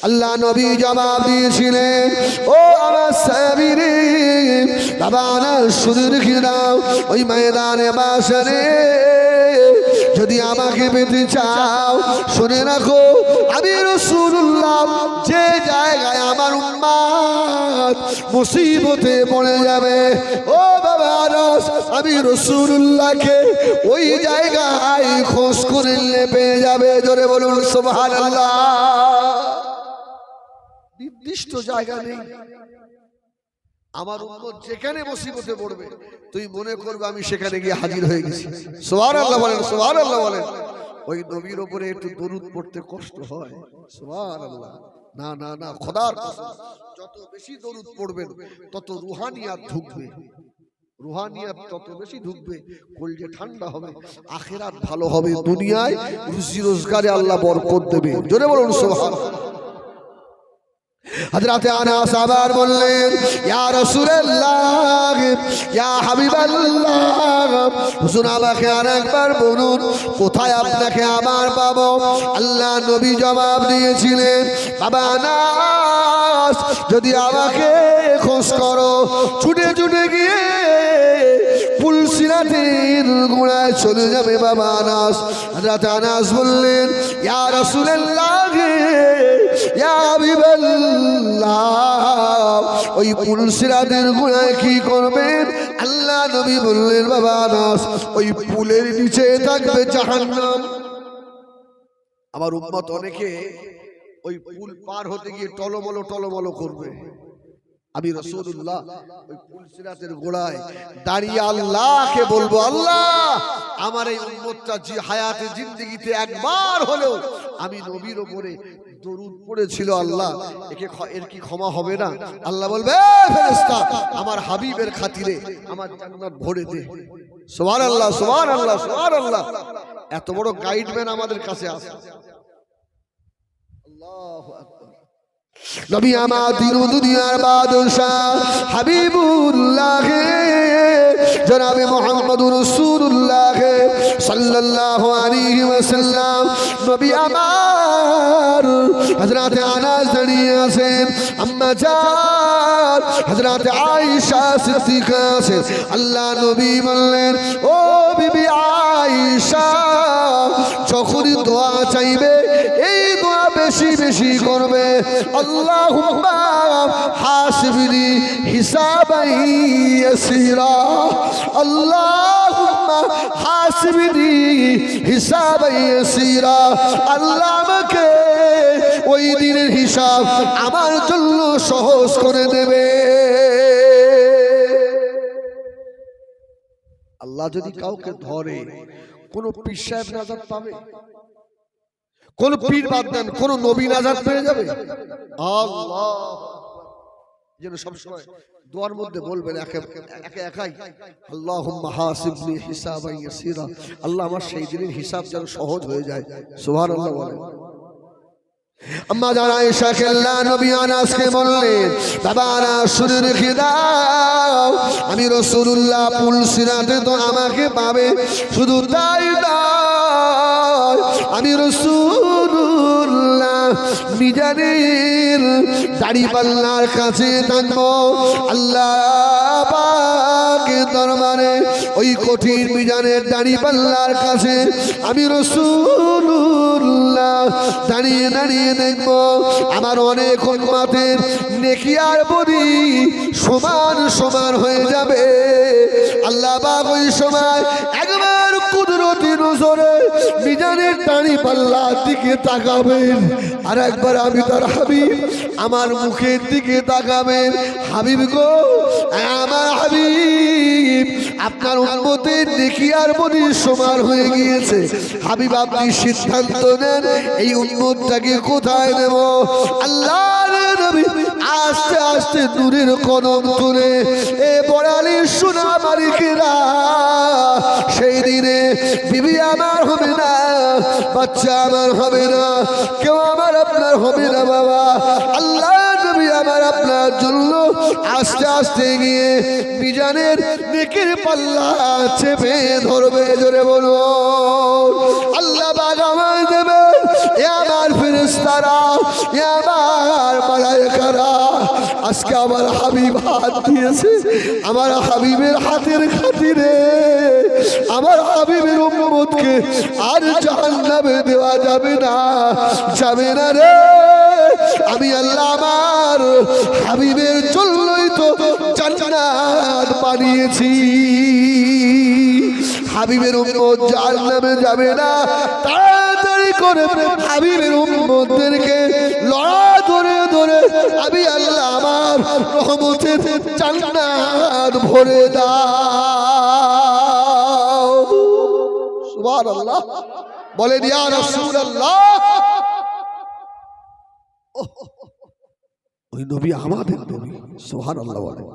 আল্লাহ নবী জবাব দিয়েছিলেন, ও আমার সাহাবীরে, বাবা না শুনে রেখে দাও, ওই ময়দানে বাসরে যদি আমাকে পেতে চাও, শুনে রাখো আমি রাসূলুল্লাহ যে জায়গায় আমার উম্মত মুসিবতে পড়ে যাবে, ও বাবা আনাস, আমি রাসূলুল্লাহকে ওই জায়গায় খোঁজ করে নিয়ে পেয়ে যাবে। জোরে বলুন সুবহানাল্লাহ। নির্দিষ্ট জায়গা নেই, আমার উম্মত যেখানে মুসিবতে পড়বে তুই মনে করবে আমি সেখানে গিয়ে হাজির হয়ে গেছি। সুবহানাল্লাহ বলেন, সুবহানাল্লাহ বলেন। ওই নবীর উপরে একটু দরুদ পড়তে কষ্ট হয়, সুবহানাল্লাহ। না না না, খোদার কসম, যত বেশি দরুদ পড়বেন তত রুহানিয়াত ঢুকবে, রুহানিয়াত তত বেশি ঢুকবে, কলজে ঠান্ডা হবে, আখিরাত ভালো হবে, দুনিয়ায় রুজি রোজগারে আল্লাহ বরকত দেবে। জোরে বলুন সুবহানাল্লাহ। হযরতে আনাস আবার বললেন, ইয়া রাসূলুল্লাহ, ইয়া হাবিবাল্লাহ, হুজুর আমাকে আরেকবার বলুন কোথায় আপনাকে আবার পাবো? আল্লাহ নবী জবাব দিয়েছিলেন, বাবা আনাস, যদি আমাকে খোঁজ করো, ছুটে ছুটে গিয়ে পুলসিরাতের গোড়ায় চলে যাবে বাবা আনাস। হযরতে আনাস বললেন, ইয়া রাসূলুল্লাহ, ইয়া হাবিবাল্লাহ, ওই পুলসিরাতের গোড়ায় কি করবেন? আল্লাহ নবী বললেন, বাবা আনাস, ওই পুলের নিচে থাকবে জাহান্নাম। আমার উম্মত অনেকে ওই পুল পার হতে গিয়ে টলমলো টলমলো করবে, আমি রাসূলুল্লাহ ওই পুলসিরাতের গোড়ায় দাঁড়িয়ে আল্লাহকে বলবো, আল্লাহ আমার এই উম্মতটা যে হায়াতে জিন্দেগিতে একবার হলেও আমি নবীর উপরে দরুদ পড়েছিল, আল্লাহ এর কি ক্ষমা হবে না? আল্লাহ বলবে, ফেরেশতা আমার হাবিবের খাতিরে আমার জান্নাত ভরে দে। সুবহানাল্লাহ, সুবহানাল্লাহ, সুবহানাল্লাহ। এত বড় গাইডম্যান আমাদের কাছে আছে। আল্লাহু আকবার। নবী আমার দিন দুনিয়ার বাদশাহ হাবিবুল্লাহ জনাবে মুহাম্মদুর রাসূলুল্লাহ সাল্লাল্লাহু আলাইহি ওয়াসাল্লাম, নবী আমার হযরতে আনাস দাঁড়িয়ে আছেন, আম্মা জান হযরতে আয়েশা সিদ্দিকা আছেন। আল্লাহ নবী বললেন, ও বিবি আয়েশা, যখনই দোয়া চাইবে এই দোয়া বেশি বেশি করবে, আল্লাহুম্মা হাসিবনি হিসাবান ইয়াসীরা, আল্লাহুম্মা হাসিবনি হিসাবান ইয়াসীরা, আল্লাহ আমাকে ওই দিনের হিসাব আমার জন্য সহজ করে দেবে। আল্লাহ যদি কাউকে ধরে, কোন পীর সাহেব নাজাত পাবে? কোন পীর বাদ দেন, কোন নবী নাজাত পেয়ে যাবে? আল্লাহ যেন সবসময় দোয়ার মধ্যে বলবেন একাই, আল্লাহুম্মা হাসিবনি হিসাবান ইয়াসীরা, আল্লাহ আমার সেই দিনের হিসাব যেন সহজ হয়ে যায়। সুবহানাল্লাহ বলেন। আম্মা জান আয়েশা কে আল্লাহ নবী আনাসকে বললেন, বাবা আনাস শুনে রেখে দাও, আমি রাসূলুল্লাহ পুলসিরাতে তো আমাকে পাবে, শুধু তাই নয়, আমি রাসূলুল্লাহ মিজানের দাড়িপাল্লার কাছে থাকবো। আল্লাহ পাকের দরবারে ওই কঠিন মিজানের দাড়িপাল্লার কাছে আমি রাসূলুল্লাহ দাঁড়িয়ে দাঁড়িয়ে দেখবো আমার অনেক উম্মতের নেকি আর বদি সমান সমান হয়ে যাবে। আল্লাহ পাক ওই সময় একবার কুদরতি নজরে মিজানের দাড়িপাল্লার দিকে তাকাবেন, আর একবার আমি তার হাবিব আমার মুখের দিকে তাকাবেন। হাবিব গো, আমার হাবিব, আপনার উম্মতের নেকি আর বদি সমান হয়ে গিয়েছে। হাবিব আপনি সিদ্ধান্ত নেন এই উম্মতটাকে কোথায় নেব? আল্লাহর নবী আস্তে আস্তে দূরের কদম তুলে এ বড়ালির সোনা মালিকেরা, সেই দিনে বিবি আমার হবে না, বাচ্চা আমার হবে না, কেউ আমার আপনার হবে না বাবা। আল্লাহ নবী আমার আপনার জন্য আস্তে আস্তে গিয়ে মিজানের নেকির পাল্লা চেপে ধরবে। জোরে বলো আল্লাহ পাক আমায় দেবে, এ আমার ফেরেশতা ফেরেশতারা, আমার মালায়েকারা, আজকে আমার হাবিব হাত দিয়েছে, আমার হাবিবের হাতের খাতিরে আমার হাবিবের উম্মতকে আর জাহান্নামে দেওয়া যাবে না, যাবে না রে। আমি আল্লাহ আমার হাবিবের জন্যই তো জান্নাত বানিয়েছি। হাবিবের উম্মত জাহান্নামে যাবে না, তাড়াতাড়ি করে হাবিবের উম্মতদেরকে লড়া ধরে ধরে আমি আল্লাহ আমার রহমতের জান্নাত ভরে দাও। সুবহানাল্লাহ, বলেন ইয়া রাসূলুল্লাহ। ওই নবী আমাদের নবী, সুবহানাল্লাহ বলেন,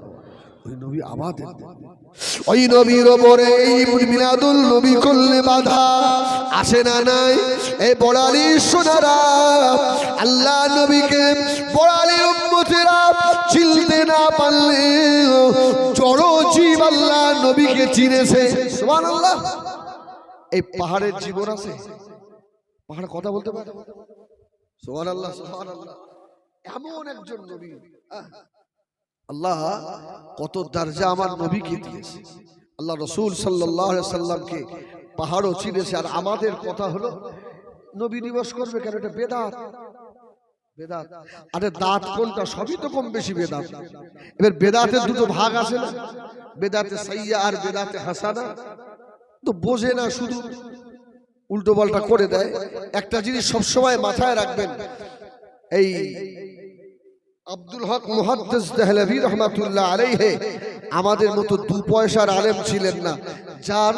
ওই নবী আমাদের, ওই নবীর ওপরে এই মিলাদুল নবী করলে বাধা আসে না নাই? এই বড়ালি সোনারা আল্লাহ নবীকে বড়ালির উম্মতেরা চিনতে না পারলে জড় জীব আল্লাহ নবীকে চিনেছে। সুবহানাল্লাহ। এই পাহাড়ের জীবন আছে, পাহাড় কথা বলতে পারে। সুবহানাল্লাহ, সুবহানাল্লাহ। এমন একজন নবী, আল্লাহ কত দরজা আমার নবীকে দিয়েছে। আল্লাহ রাসূল সাল্লাল্লাহু আলাইহি সাল্লামকে পাহাড়ও চিনেছে। আর আমাদের কথা হলো নবী দিবস করবে কেন? এটা বেদাত, বেদাত। আরে দাঁত কোনটা? সবই তো কম বেশি বেদাত। এবার বেদাতের দুটো ভাগ আছে না, বেদাতে সাইয়্যা আর বেদাতে হাসানা। তো বোঝে না, শুধু উল্টো পাল্টা করে দেয়। একটা জিনিস সবসময় মাথায় রাখবেন, এই আব্দুল হক মুহাদ্দিস দেহলভী রহমাতুল্লাহ আলাইহি আমাদের মতো দু পয়সার আলেম ছিলেন না, যার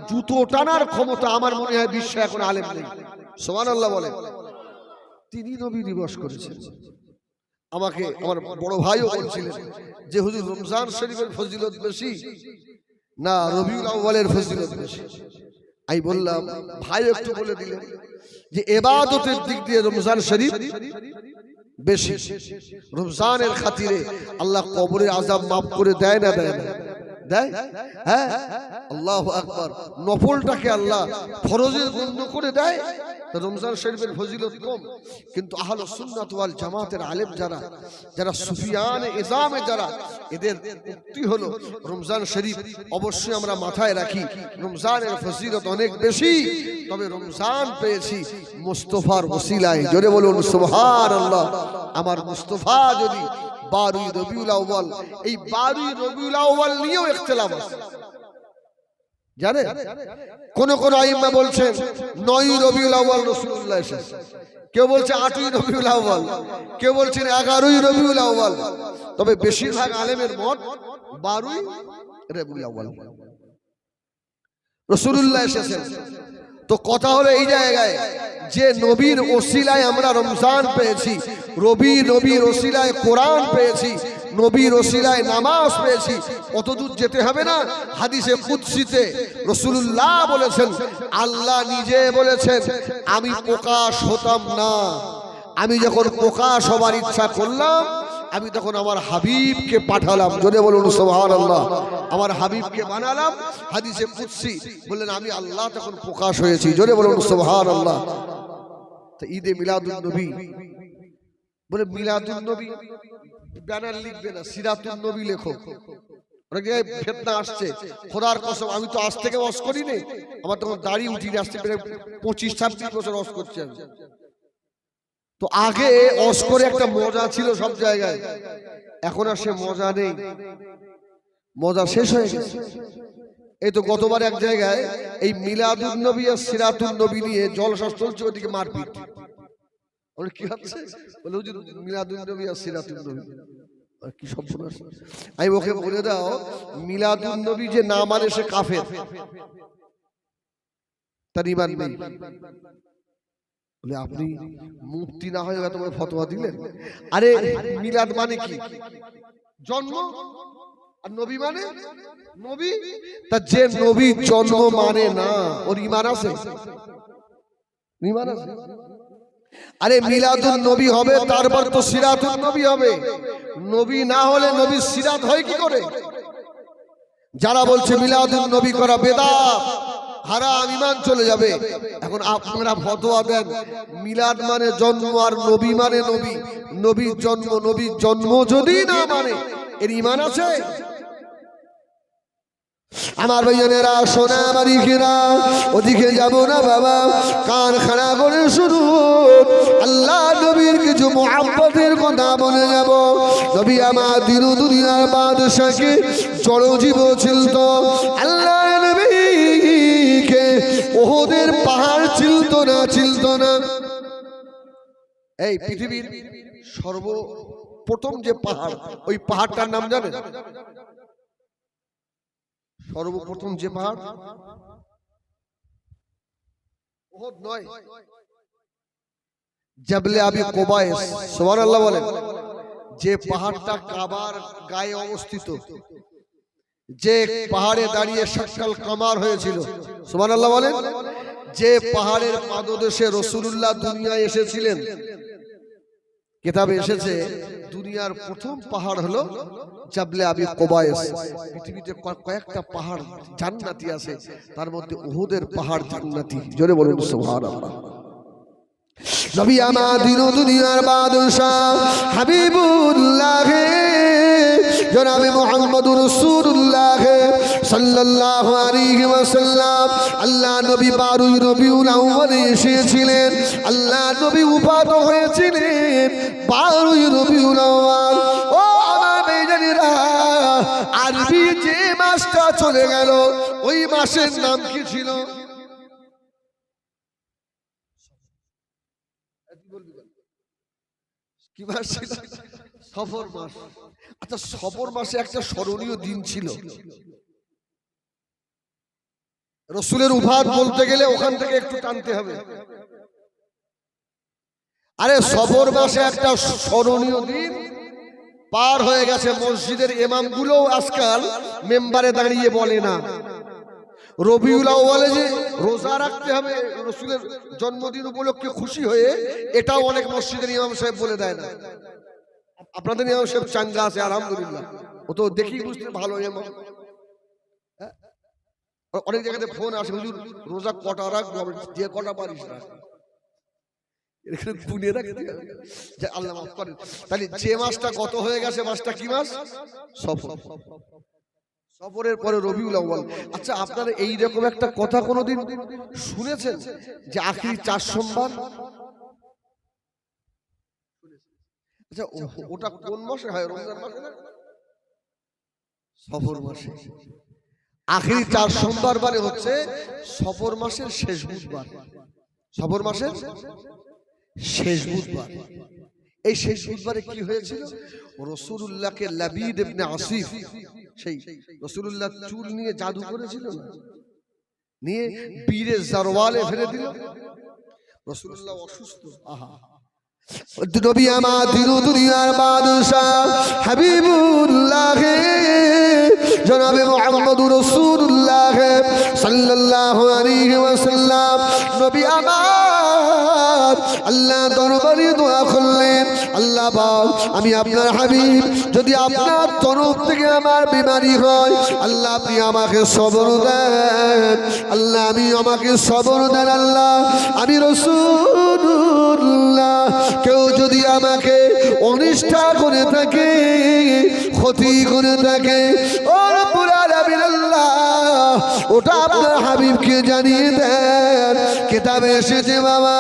জুতো টানার ক্ষমতা আমার মনে হয় বিশ্বে এখন আলেম নেই। সুবহানাল্লাহ বলেন। তিনি নবী দিবস করেছেন। আমাকে আমার বড় ভাইও বলছিলেন যে হুজুর রমজান শরীফের ফজিলত বেশি না রবিউল আউয়ালের ফজিলত বেশি? আমি বললাম, ভাই একটু বলে দিলেন যে ইবাদতের দিক দিয়ে রমজান শরীফ বেশি। রমজানের খাতিরে আল্লাহ কবরের আযাব মাফ করে দেয় না দেয় না? দেয়। হ্যাঁ, আল্লাহু আকবার। নফলটাকে আল্লাহ ফরজের গণ্য করে দেয়। রমজান শরীফের ফজিলত কম, কিন্তু আহলুস সুন্নাত ওয়াল জামাতের আলেম যারা, যারা সুফিয়ানে ইজামে যারা, এদের উক্তি হলো রমজান শরীফ অবশ্যই আমরা মাথায় রাখি, রমজানের ফজিলত অনেক বেশি। তবে রমজান পেয়েছি মুস্তাফার ওসিলায়। জোরে বলুন সুবহানাল্লাহ। আমার মুস্তাফা যদি 12 রবিউল আউয়াল, এই 12 রবিউল আউয়াল নিয়েও ইখতিলাফ আছে, জানেন? কোন কোন আইম্মা বলছেন 9 রবিউল আউয়াল রাসূলুল্লাহ এসেছে, কেউ বলছে 8 রবিউল আউয়াল, কেউ বলছেন 11 রবিউল আউয়াল। তবে বেশিরভাগ আলেমের মত 12 রবিউল আউয়াল রাসূলুল্লাহ এসেছেন। তো কথা হলো এই জায়গায় যে নবীর ওসিলায় আমরা রমজান পেয়েছি, নবীর ওসিলায় কোরআন পেয়েছি, নবীর ওসিলায় নামাজ পেয়েছি, কত দূর যেতে হবে না? হাদিসে কুদসিতে রাসূলুল্লাহ বলেছেন, আল্লাহ নিজে বলেছেন, আমি প্রকাশ হতাম না, আমি যখন প্রকাশ হবার ইচ্ছা করলাম আমি তখন আমার হাবিবকে পাঠালাম। জোরে বলুন সুবহানাল্লাহ। আমার হাবিবকে বানালাম। হাদিসে কুদসি বললেন, আমি আল্লাহ তখন প্রকাশ হয়েছি। জোরে বলুন সুবহানাল্লাহ। তো ঈদে মিলাদুন নবী বলে, মিলাদুন নবী ব্যানার লিখবে না, সিরাতুন নবী লেখো। অনেক জায়গায় ফিতনা আসছে, খোদার কসম আমি তো আজ থেকে ওয়াজ করি নে, আমার তখন দাড়ি উঠিয়ে আসছে, 25-26 বছর ওয়াজ করছি আমি। তো আগে ওয়াজ করে একটা মজা ছিল সব জায়গায়, এখন আর সে মজা নেই, মজা শেষ হয়ে গেছে। এই তো গতবার এক জায়গায় এই মিলাদুন নবী আর সিরাতুন নবী নিয়ে জলসা চলছে, ওদিকে মারপিট। বলে কি হচ্ছে? বলে হুজুর মিলাদুন নবী আর সিরাতুন নবী কি সর্বনাশ। আমি ওকে বলে দাও, মিলাদুন নবী যে না মানে সে কাফের, তার ঈমান নেই। বলে আপনি মুফতি না হয়ে এত বড় ফতোয়া দিলেন? আরে মিলাদ মানে কি? জন্ম। আর নবী মানে নবী। তা যে নবী জন্ম মানে না, ওর ঈমান আছে? ঈমান আছে। আরে মিলাদুন নবী হবে, তারপর তো সিরাতুন নবী হবে। নবী না হলে নবী সিরাত হয় কি করে? যারা বলছে মিলাদুন নবী করা বেদাত, হারাম, ইমান চলে যাবে। এখন আপনারা ফতোয়া দেন মিলাদ মানে জন্ম আর নবী মানে নবী, নবীর জন্ম যদি না মানে এর ইমান আছে? আমার ভাইয়েরা সোনা মারিকেরা, ওদিকে যাব না বাবা, কান খাড়া করে শুনুন, আল্লাহ নবীর কিছু মুহাব্বতের কথা বলে যাব। নবী আমার দিন দুনিয়ার বাদশাকে জড়জীব ছিল, আল্লাহ নবীকে ওহদের পাহাড় ছিল না। এই পৃথিবীর সর্বপ্রথম যে পাহাড়, ওই পাহাড়টার নাম জানেন? সর্বপ্রথম যে পাহাড় ওহদ নয়, জাবলে আবি কুবাইস, সুবহানাল্লাহ বলেন। যে পাহাড়টা কাবার গায়ে অবস্থিত, যে পাহাড়ে দাঁড়িয়ে শাক্কাল কামার হয়েছিল, সুবহানাল্লাহ বলেন। যে পাহাড়ের পাদদেশে রাসূলুল্লাহ দুনিয়ায় এসেছিলেন, কিতাবে এসেছে দুনিয়ার প্রথম পাহাড় হলো জাবলে আবি কুবাইস। পৃথিবীতে কয়েকটা পাহাড় জান্নাতি আছে, তার মধ্যে উহুদের পাহাড় জান্নাতি। জোরে বলুন সুবহানাল্লাহ। নবী আমার দিন দুনিয়ার বাদশাহ হাবিবুল্লাহ জনাবে মুহাম্মদুর রাসূলুল্লাহ সাল্লাল্লাহু আলাইহি ওয়াসাল্লাম, আল্লাহ নবী 12 রবিউল আউয়ালে এসেছিলেন। আল্লাহ নবী উপাত হয়েছিলেন 12 রবিউল আউয়াল। ও আমার ভাইজানেরা, আরবি যে মাসটা চলে গেল, ওই মাসের নাম কি ছিল? কি মাস ছিল? সফর মাস। আচ্ছা, সফর মাসে একটা স্মরণীয় দিন ছিল। রসুলের উফাত বলতে গেলে ওখান থেকে একটু টানতে হবে। আরে সফর মাসে একটা স্মরণীয় দিন পার হয়ে গেছে। মসজিদের ইমামগুলো আজকাল মেম্বারে দাঁড়িয়ে বলে না রবিউল আউয়ালে যে রোজা রাখতে হবে রসুলের জন্মদিন উপলক্ষে খুশি হয়ে, এটাও অনেক মসজিদের ইমাম সাহেব বলে দেয় না। আপনাদের ইমাম সাহেব চাঙ্গা আছে আলহামদুলিল্লাহ, ও তো দেখি বুঝতে ভালো ইমাম। অনেক জায়গাতে ফোন আসে, হুজুর রোজা কটা রাখবো? যে কটা পারিস রাখ, গুনে রাখতে হবে, আল্লাহ মাফ করেন। তাহলে যে মাসটা গত হয়ে গেছে, মাসটা কি মাস? সফর। সফরের পরে রবিউল আউয়াল। আচ্ছা, আপনারা এইরকম একটা কথা কোনোদিন শুনেছেন যে আখিরি 4 সোমবার? আচ্ছা, ওটা কোন মাসে হয়? রমজান মাসে না? সফর মাসে। আখিরি 4 সোমবার মানে হচ্ছে সফর মাসের শেষ বুধবার। সফর মাসের শেষ বুধবার। এই শেষ বুধবারে কি হয়েছিল? রাসূলুল্লাহকে লাবিদ ইবনে আসিফ, সেই রাসূলুল্লাহ চুল নিয়ে জাদু করেছিল, নিয়ে বীরে জারওয়ালে ফেলে দিল। রাসূলুল্লাহ অসুস্থ। আহা, নবী আমার দিন দুনিয়ার বাদশাহ হাবিবুল্লাহ জনাবে মুহাম্মদুর রাসূলুল্লাহ সাল্লাল্লাহু আলাইহি ওয়াসাল্লাম, নবী আমার আল্লাহ দরবারে দোয়া করলেন, আল্লাহ পাক, আমি আপনার হাবিব, যদি আপনার তরফ থেকে আমার বিমারি হয়, আল্লাহ আপনি আমাকে সবর দেন, আল্লাহ আমি আমাকে সবর দেন, আল্লাহ আমি রাসূলুল্লাহ, কেউ যদি আমাকে অনিষ্ঠা করে থাকে, ক্ষতি করে থাকে, ও রব্বুল আলামিন আল্লাহ ওটা আপনার হাবিবকে জানিয়ে দেন। কিতাবে এসেছে বাবা,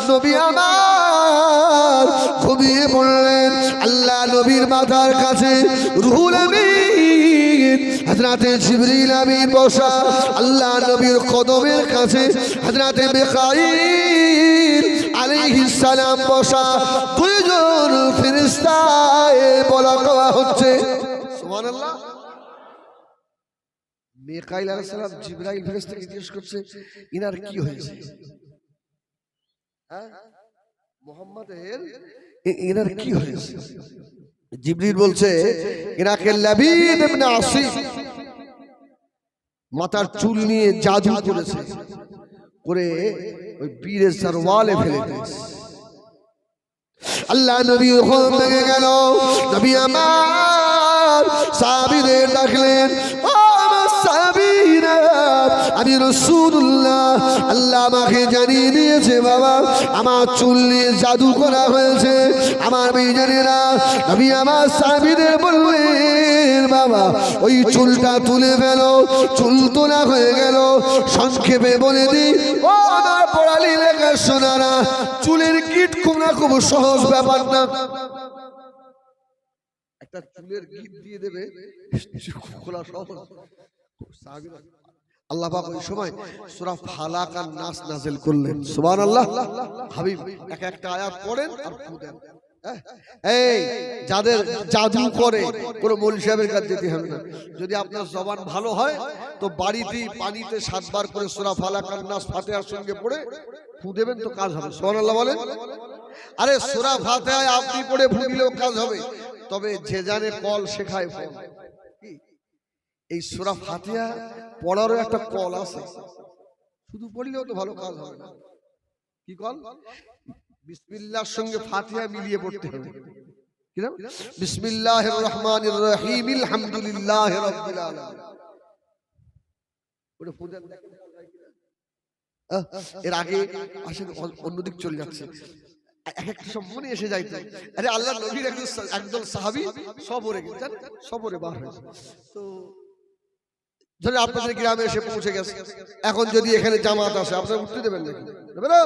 নবী আমার ঘুমিয়ে পড়লেন, আল্লাহ নবীর মাথার কাছে রুহুল আমিন হযরতে জিবরিল আমিন বসা, আল্লাহ নবীর কদমের কাছে হযরতে মিকাঈল আলাইহিস সালাম বসা, দুইজন ফেরেশতায় বলা কওয়া হচ্ছে। সুবহানাল্লাহ। মিকাঈল আলাইহিস সালাম জিবরাইল ফেরেশতাকে জিজ্ঞেস করছে, ইনার কি হয়েছে? হ্যাঁ, মুহাম্মাদের ইনার কি হয়েছে? জিবরিল বলছে, ইনাকে লাবিদ ইবনে আসিফ মাথার চুল নিয়ে জাদু করেছে, করে ওই বীরে জারওয়ালে ফেলে দিয়েছে। আল্লাহ নবী ওখান থেকে গেল, নবী আমার সাহাবীদের ডাকলেন, ও আমার সাহাবীরা, আমি রাসূলুল্লাহ, আল্লাহ আমাকে জানিয়ে দিয়েছে বাবা আমার চুল নিয়ে জাদু করা হয়েছে। আমার মেয়েজানেরা, নবী আমার সাহাবীদের বললেন বাবা ওই চুলটা তুলে ফেলো। চুল তোলা হয়ে গেল। সংক্ষেপে বলে দিই ও আমার পড়ালি লেখা শোনারা, চুলের কিট খোলা খুব সহজ ব্যাপার না। একটা চুলের গিট দিয়ে দেবে, খোলা সহজ। আল্লাহ পাক ওই সময় সূরা ফালাক আর নাস নাযিল করলেন। সুবহানাল্লাহ। হাবিব এক একটা আয়াত পড়েন আর খুদেন। এই যাদের জাদু করে কোন মৌলভী সাহেবের কাছে যেতে হবে না। যদি আপনার জবান ভালো হয় তো বাড়িতেই পানিতে 7 বার করে সূরা ফালাক আর নাস ফাতিহার সঙ্গে পড়ে ফু দেবেন তো কাজ হবে। সুবহানাল্লাহ বলেন। আরে সূরা ফাতিহায় আপনি পড়ে ফু দিলেও কাজ হবে, তবে যে জানে কল শেখায় ফল। এই সূরা ফাতিহা পড়ারও একটা কল আছে, শুধু পড়লেও তো ভালো কাজ হবে না। কি কল? বিসমিল্লাহর সঙ্গে ফাতিহা মিলিয়ে পড়তে হবে। কি নাম? বিসমিল্লাহির রহমানির রহিম আলহামদুলিল্লাহি রাব্বিল আলামিন। ওটা ফুদান দেখেন। এর আগে আসলে অন্যদিক চলে যাচ্ছে, এক একটা সব মনে এসে যাইতো। আরে আল্লাহর নবীর একজন সাহাবী সফরে গেছেন, সফরে বার হয়েছে। তো ধরে আপনাদের গ্রামে এসে পৌঁছে গেছে। এখন যদি এখানে জামাত আসে আপনারা উঠতে দেবেন নাকি? দেবেন না?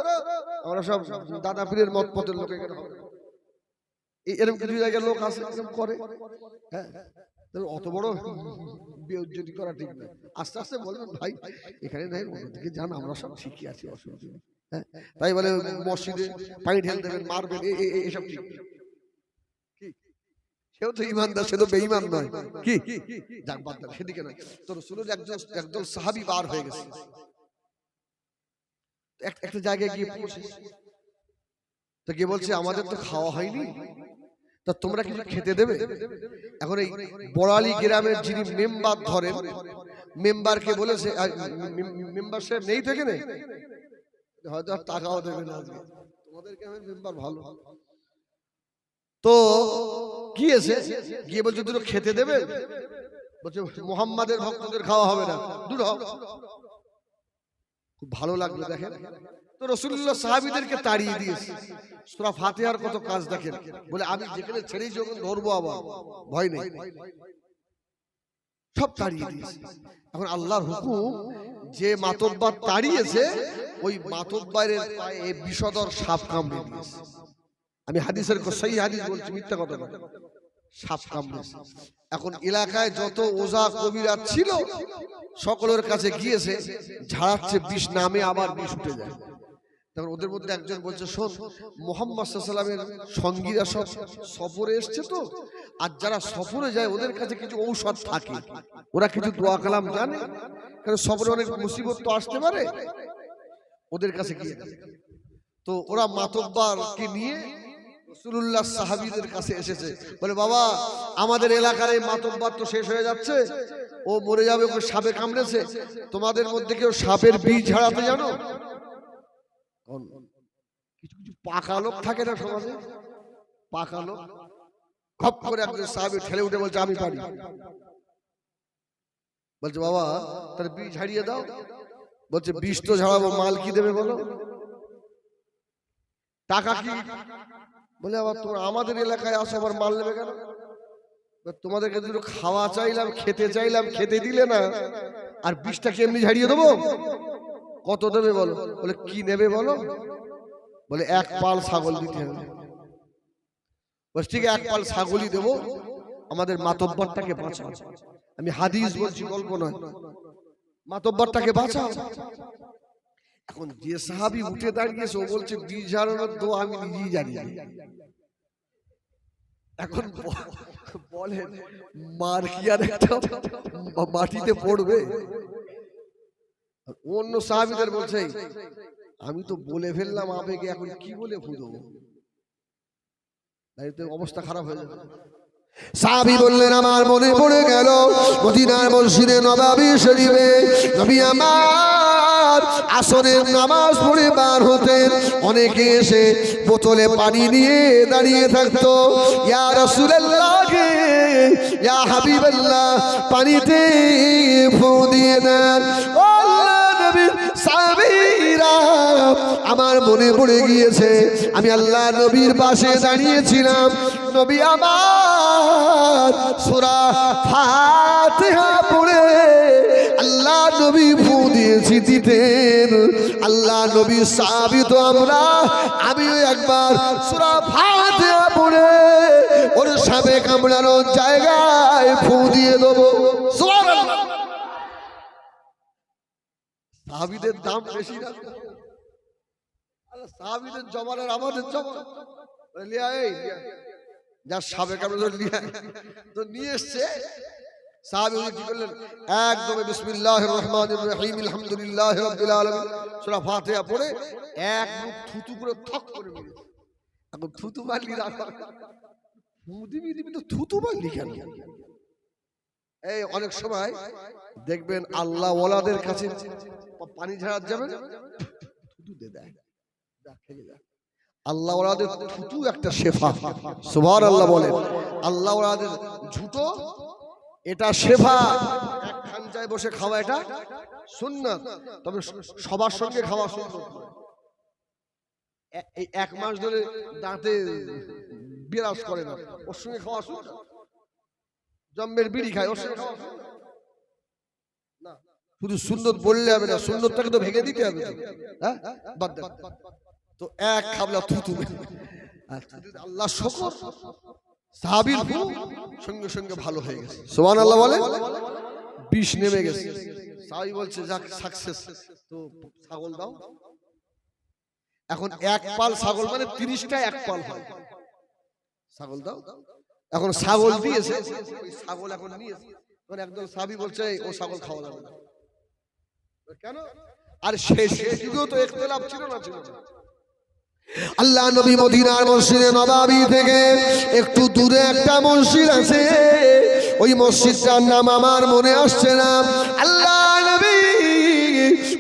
আমরা সব দাদা পীরের মত পথের লোক এখানে হবে। এরকম কিছু জায়গায় লোক আছে এরকম করে। হ্যাঁ, অত বড় বেইজ্জতি করা ঠিক না। আস্তে আস্তে বলবেন ভাই এখানে নাই, অন্যদিকে যান, আমরা সব ঠিকই আছি, অসুবিধা নেই। হ্যাঁ, তাই বলে মসজিদে পানি ঢেলে দেবেন, মারবেন, এসব ঠিক না। সেও তো ইমানদার, সে তো বেঈমান নয়। কি যাক বাদ দাও, সেদিকে নয়। তো রাসূলের একজন সাহাবী বার হয়ে গেছে, একটা জায়গায় গিয়ে পৌঁছে। তো গিয়ে বলছে আমাদের তো খাওয়া হয়নি, তা তোমরা কিছু খেতে দেবে? এখন এই বড়ালি গ্রামের যিনি মেম্বার ধরেন, মেম্বারকে বলেছে, মেম্বার সাহেব নেই তো এখানে, হয়তো আর টাকাও দেবে না আজকে, তোমাদের গ্রামের মেম্বার ভালো। তো গিয়েছে, গিয়ে বলছে দুটো খেতে দেবে? বলছে মুহাম্মাদের ভক্তদের খাওয়া হবে না, দূর হও। খুব ভালো লাগলো দেখেন। তো রাসূলুল্লাহ সাহাবীদেরকে তাড়িয়ে দিয়েছে। সূরা ফাতিহার কত কাজ দেখেন। বলে আমি যেখানে ছেড়েই যখন ধরবো আবার ভয় নেই, সব তাড়িয়ে দিয়েছে। এখন আল্লাহর হুকুম, যে মাতব্বর তাড়িয়েছে ওই মাতব্বরের পায়ে বিষধর সাপ কামড়ে দিয়েছে। আমি হাদিসের সহি হাদিস বলছি, মিথ্যা কথা না। সাপ কামড়েছে। এখন এলাকায় যত ওজা কবিরা ছিল সকলের কাছে গিয়েছে, ঝাড়াচ্ছে, বিষ নামে আবার বিষ উঠে যায়। তখন ওদের মধ্যে একজন বলছে শোন, মুহাম্মদ সাল্লাল্লাহু আলাইহি ওয়াসাল্লামের সঙ্গীরা সব সফরে এসছে তো, আর যারা সফরে যায় ওদের কাছে কিছু ঔষধ থাকে, ওরা কিছু দোয়া কালাম জানে, কারণ সফরে অনেক মুসিবত তো আসতে পারে, ওদের কাছে গিয়ে। তো ওরা মাতব্বরকে নিয়ে রাসূলুল্লাহ সাহাবীদের কাছে এসেছে। বলে বাবা আমাদের এলাকার এই মাতব্বর তো শেষ হয়ে যাচ্ছে, ও মরে যাবে, ওকে সাপে কামড়েছে, তোমাদের মধ্যে কেউ সাপের বীজ ঝাড়াতে জানো? কিছু কিছু পাকা লোক থাকে না সমাজে, পাকা লোক। খপ করে একজন সাহাবী ঠেলে উঠে বলছে আমি পারি। বলছে বাবা তার বীজ ঝাড়িয়ে দাও। বলছে বীজ তো ঝাড়াবো, মাল কি দেবে বলো? টাকা কি? বলে আবার তোমরা আমাদের এলাকায় আসো, আবার মাল নেবে কেন? তোমাদেরকে দুটো খাওয়া চাইলাম, খেতে চাইলাম, খেতে দিলে না, আর বীজটা কি এমনি ঝাড়িয়ে দেবো? কত দেবে বলো? বলে কি নেবে বলো? বলে এক পাল ছাগল দিতে হবে। বলে ঠিক এক পাল ছাগলই দেবো, আমাদের মাতব্বরটাকে বাঁচাও। আমি হাদিস বলছি, গল্প নয়। মাতব্বরটাকে বাঁচাও। এখন যে সাহাবী উঠে দাঁড়িয়েছে ও বলছে বীজ ঝাড়ানোর দোয়া আমি নিজেই জানি। এখন বলেন মার কি আর একটা মাটিতে পড়বে? অন্য সাহাবীদের বলছে আমি তো বলে ফেললাম আবেগে, এখন কি বলে ফুদবো? অবস্থা খারাপ হয়ে যাবে। সাহাবী বললেন আমার মনে পড়ে গেল মদিনার মসজিদে নববী শরীফে নবী আমার আসরের নামাজ পড়ে বার হতেন, অনেকে এসে বোতলে পানি নিয়ে দাঁড়িয়ে থাকতো। ইয়া রাসূলুল্লাহ, ইয়া হাবিবাল্লাহ, পানিতে ফু দিয়ে দেন। ও আল্লাহর নবীর সাহাবীরা আমার মনে পড়ে গিয়েছে আমি আল্লাহ নবীর পাশে দাঁড়িয়েছিলাম নবী আমার সূরা ফাতিহা পড়ে আল্লাহ নবী ফু দিয়েছি দিতেন আল্লাহ নবী সাহাবী তো আমিও একবার সূরা ফাতিহা পড়ে ওর সামনে কামড়ানোর জায়গায় ফু দিয়ে দেবো সুবহানাল্লাহ। সাহাবীদের দাম বেশি না সাহাবীদের জমানার আমাদের জমানা যার সাবেক তো নিয়ে এসছে সাহাবী কি করলেন একদম বিসমিল্লাহির রহমানির রহিম আলহামদুলিল্লাহি রাব্বিল আলামিন সূরা ফাতিহা পড়ে এক মুখ থুতু করে থক করে মেরেছে। এখন থুতু মারলি রাখা দিবি তো থুতু মারলি কেন? এই অনেক সময় দেখবেন আল্লাহ ওয়ালাদের কাছে পানি ঝাড়ার যাবেন থুতু দিয়ে দেয় আল্লাহ ওয়ালাদের থুতু একটা শেফা সুবহানাল্লাহ বলেন আল্লাহ ওয়ালাদের ঝুটো এটা শেফা এক খানচায় বসে খাওয়া এটা সুন্নাত তবে সবার সঙ্গে খাওয়া সুন্নাত এই এক মাস ধরে দাঁতে বিরাজ করে না ওর সঙ্গে খাওয়া সুন্নাত জম্মের বিড়ি খায় ওর সঙ্গে খাওয়া না শুধু সুন্নাত বললে হবে না সুন্নাতটাকে তো ভেঙে দিতে হবে হ্যাঁ বাদ দেন তো এক খাবলা থুতু আল্লাহ শুকর সাহাবীর সঙ্গে সঙ্গে ভালো হয়ে গেছে সুবহানাল্লাহ বলে বিষ নেমে গেছে সাহাবী বলছে যাক সাকসেস তো ছাগল দাও এখন এক পাল ছাগল মানে 30টা এক পাল হয় ছাগল দাও এখন ছাগল দিয়েছে ওই ছাগল এখন নিয়েছে তখন একদম সাহাবী বলছে ও ছাগল খাওয়া যাবে না কেন আর শেষ যুগেও তো ইখতিলাফ ছিল না আল্লাহ নবী মদিনার মসজিদে নববী থেকে একটু দূরে একটা মসজিদ আছে ওই মসজিদটার নাম আমার মনে আসছে না আল্লাহ নবী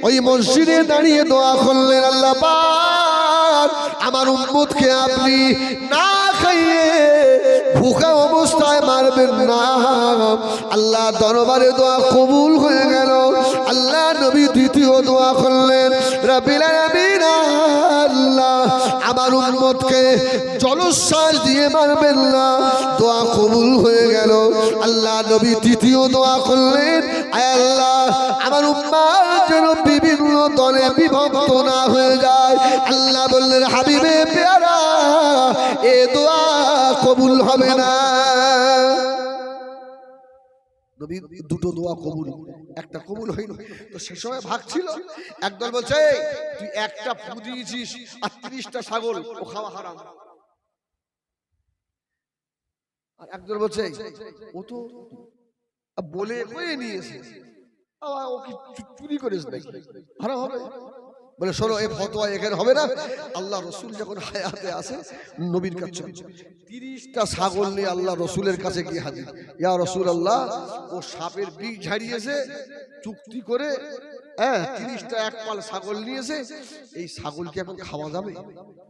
ওই মসজিদে দাঁড়িয়ে দোয়া করলেন আল্লাহ পাক আমার উম্মতকে আপনি না খাইয়ে ভুখা অবস্থায় মারবেন না আল্লাহ দরবারে দোয়া কবুল হয়ে গেল আল্লাহ নবী দ্বিতীয় দোয়া করলেন রব্বিল আলামিন আল্লাহ আমার উম্মতকে জলশ্বাস দিয়ে মারবেন না দোয়া কবুল হয়ে গেল আল্লাহ নবী তৃতীয় দোয়া করলেন আয় আল্লাহ আমার উম্মত যেন বিভিন্ন দলে বিভক্ত না হয়ে যায় আল্লাহ বললেন হাবিবে পেয়ারা এ দোয়া কবুল হবে না নবী দুটো দোয়া কবুল একটা কবুল হইল তো সে সময় ভাগ ছিল একদল বলছে তুই একটা ফু দিয়েছিস আর 30টা ছাগল ও খাওয়া হারাম আর একদল বলছে ও তো বলে কয়ে নিয়েছে ও কি চুরি করেছে নাকি হারাম হবে বলে শোনো এই ফতোয়া এখানে হবে না আল্লাহ রসুল যখন হায়াতে আছে নবীর কাছে 30টা ছাগল নিয়ে আল্লাহ রসুলের কাছে গিয়ে হাজির ইয়া রাসূলুল্লাহ ও সাপের বিষ ঝাড়িয়েছে চুক্তি করে হ্যাঁ 30টা এক পাল ছাগল নিয়েছে এই ছাগল কি এখন খাওয়া যাবে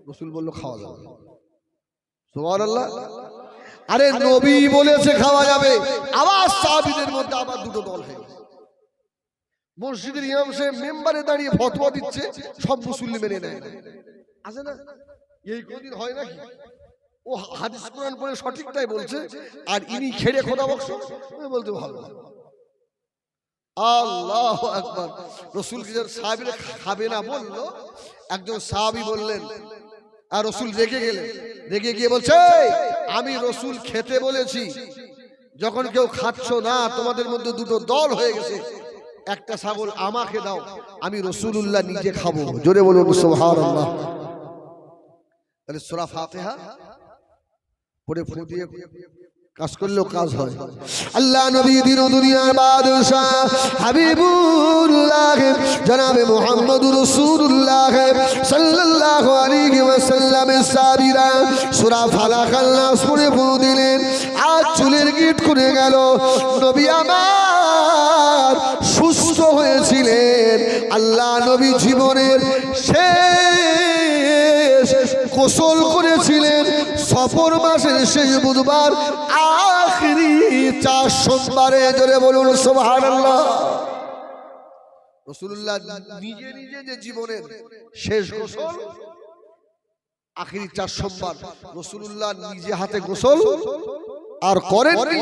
রসুল বলল খাওয়া যাবে সুবহানাল্লাহ আরে নবী বলেছে খাওয়া যাবে আবার সাহাবীদের মধ্যে আবার দুটো দল হয়ে গেছে মসজিদের ইমাম সাহেব মেম্বারে দাঁড়িয়ে ফতোয়া দিচ্ছে সব মুসল্লি মেনে নেয় আছে না এই কোনদিন হয় নাকি ও হাদিস কোরআন পড়ে সঠিকটাই বলছে আর ইনি খেড়ে খোদা বকশ বলতে ভালো আল্লাহু আকবার রাসূল কি সাহাবীরা খাবে না বললো একজন সাহাবী বললেন আর রাসূল রেগে গেলেন রেগে গিয়ে বলছে আমি রাসূল খেতে বলেছি যখন কেউ খাচ্ছ না তোমাদের মধ্যে দুটো দল হয়ে গেছে একটা ছাগল আমাকে দাও আমি রাসূলুল্লাহ নিজে খাবো জোরে বলুন সুবহানাল্লাহ তাহলে সূরা ফাতিহা পড়ে ফু দিয়ে কাজ করলেও কাজ হয় আল্লাহ নবী দিন দুনিয়ার বাদশা হাবিবুল্লাহ জনাবে মুহাম্মদুর রাসূলুল্লাহ সাল্লাল্লাহু আলাইহি ওয়াসাল্লামের সাহাবীরা সূরা ফালাক নাস পড়ে ফু দিলেন আর চুলের গিট খুলে গেল নবী আমার সুস্থ হয়েছিলেন আল্লাহ নবী জীবনের শেষ গোসল করেছিলেন সফর মাসের শেষ বুধবার আখিরি 4 সোমবারে জোরে বলুন সুবহানাল্লাহ রাসূলুল্লাহ নিজে নিজে যে জীবনের শেষ গোসল আখিরি 4 সোমবার রাসূলুল্লাহ নিজে হাতে গোসল আর করেননি।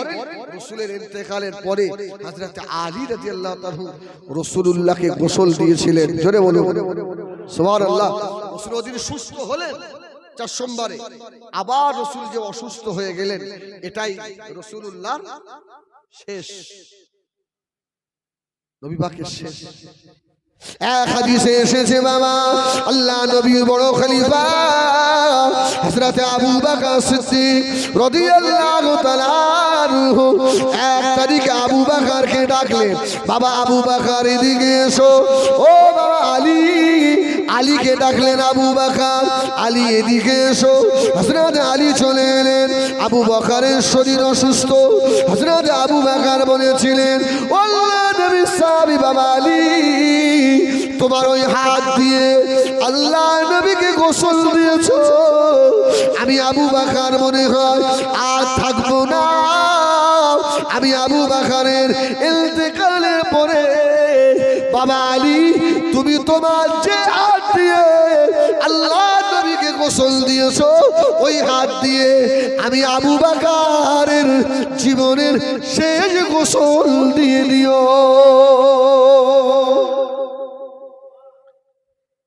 রাসূলের ইন্তেকালের পরে হযরত আলী রাদিয়াল্লাহু তাআলা রাসূলুল্লাহকে গোসল দিয়েছিলেন। জোরে বলুন সুবহানাল্লাহ। রাসূল ওদিন সুস্থ হলেন 4 সোমবারে, আবার রাসূল যে অসুস্থ হয়ে গেলেন, এটাই রাসূলুল্লাহর শেষ, নবী পাকের শেষ। এক হাদিসে এসেছে বাবা, আল্লাহ নবীর বড় খলিফা হযরত আবু বকর সিদ্দিক রাদিয়াল্লাহু তাআলা আনহু এক তারিখে আবু বকরকে ডাকলেন, বাবা আবু বকর এদিকে এসো। ও বাবা আলী, আলীকে ডাকলেন, আবু বকর আলী এদিকে এসো। হযরত আলী চলে এলেন। আবু বকরের শরীর অসুস্থ। হযরত আবু বকর বলেছিলেন, ও আল্লাহর নবী সাহাবী বাবা আলী, তোমার ওই হাত দিয়ে আল্লাহ নবীকে গোসল দিয়েছো, আমি আবু বকর মনে হয় আর থাকবো না। আমি আবু বকরের ইন্তেকালের পরে বাবা আলী, তুমি তোমার যে হাত দিয়ে আল্লাহ নবীকে গোসল দিয়েছো, ওই হাত দিয়ে আমি আবু বকরের জীবনের শেষ গোসল দিয়ে দিও।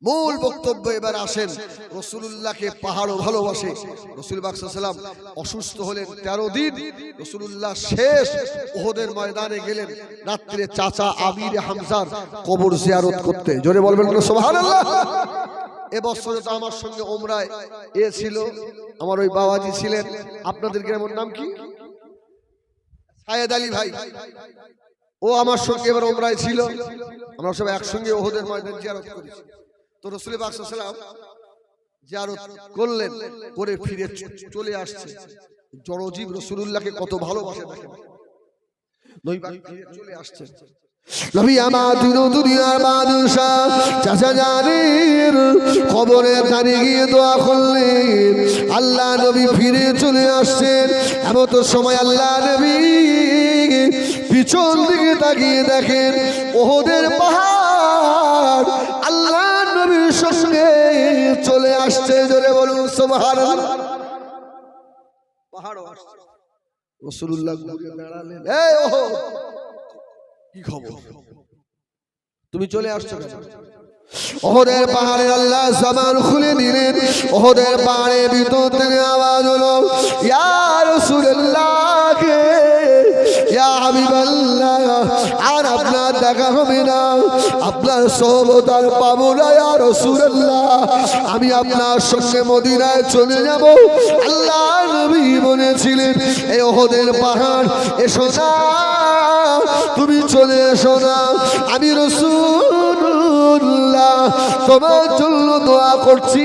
মূল বক্তব্য এবার আসেন। রাসূলুল্লাহকে পাহাড়ও ভালোবাসে। রাসূল পাক সাল্লাল্লাহু আলাইহি ওয়াসাল্লাম অসুস্থ হলেন 13 দিন। রাসূলুল্লাহ শেষ উহুদের ময়দানে গেলেন রাত্রে চাচা আমির হামজার কবর জিয়ারত করতে। জোরে বলবেন সুবহানাল্লাহ। এবছর তো আমার সঙ্গে ওমরায় ছিল, আমার ওই বাবাজি ছিলেন। আপনাদের গ্রামের নাম কি? সায়েদ আলী ভাই। ও আমার সঙ্গে এবার ওমরায় ছিল। আমরা সব একসঙ্গে উহুদের ময়দান জিয়ারত করেছি। তো রাসূল পাক সাল্লাল্লাহু আলাইহি ওয়াসাল্লাম জিয়ারত করলেন, করে ফিরে চলে আসছে। জড়জীব রাসূলুল্লাহকে কত ভালোবাসে দেখেন। নবী পাক ফিরে চলে আসছে। নবী আমার দুনিয়ার বাদশা চাচা জানের কবরে দাঁড়িয়ে গিয়ে দোয়া করলেন। আল্লাহ নবী ফিরে চলে আসছেন। এমন তো সময় আল্লাহ নবী পিছন দিকে তাকিয়ে দেখেন উহুদের পাহাড় আল্লাহ নবীর সঙ্গে চলে আসছে। জোরে বলুন সুবহানাল্লাহ। পাহাড়ও আসছে। রাসূলুল্লাহ ঘুরে দাঁড়ালেন, এই উহুদ, কি খবর, তুমি চলে আসছো কেন? উহুদের পাহাড়ে আল্লাহ জবান খুলে দিলেন। উহুদের পাহাড়ের ভিতর থেকে আওয়াজ হলো, ইয়া রাসূলুল্লাহ, ইয়া হাবিবাল্লাহ, আর আপনার দেখা হবে না, আপনার সোহবত আর পাবো না ইয়া রাসূলুল্লাহ, আমি আপনার সঙ্গে মদিনায় চলে যাব। আল্লাহ নবী বলেছিলেন, এই উহুদের পাহাড় এসো না, তুমি চলে এসো না, আমি রাসূলুল্লাহ তোমার জন্য দোয়া করছি।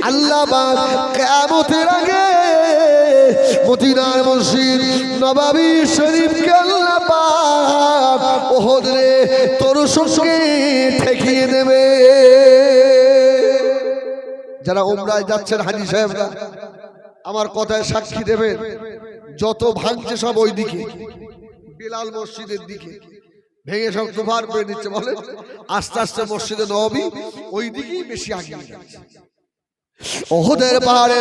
আল্লাহ পাক কিয়ামতের আগে মদিনার মসজিদ নববী শরীফকে আল্লাহ পাক উহুদে তোর সঙ্গে ঠেকিয়ে দেবে। যারা উমরায় যাচ্ছেন হাজী সাহেবরা আমার কথায় সাক্ষী দেবেন, যত ভাঙছে সব ওই দিকে, বিলাল মসজিদের দিকে ভেঙে সব দুবার করে দিচ্ছে। বলে আস্তে আস্তে মসজিদে নববী ওই দিকেই বেশি আগিয়ে যাচ্ছে। উহুদের পাহাড়ে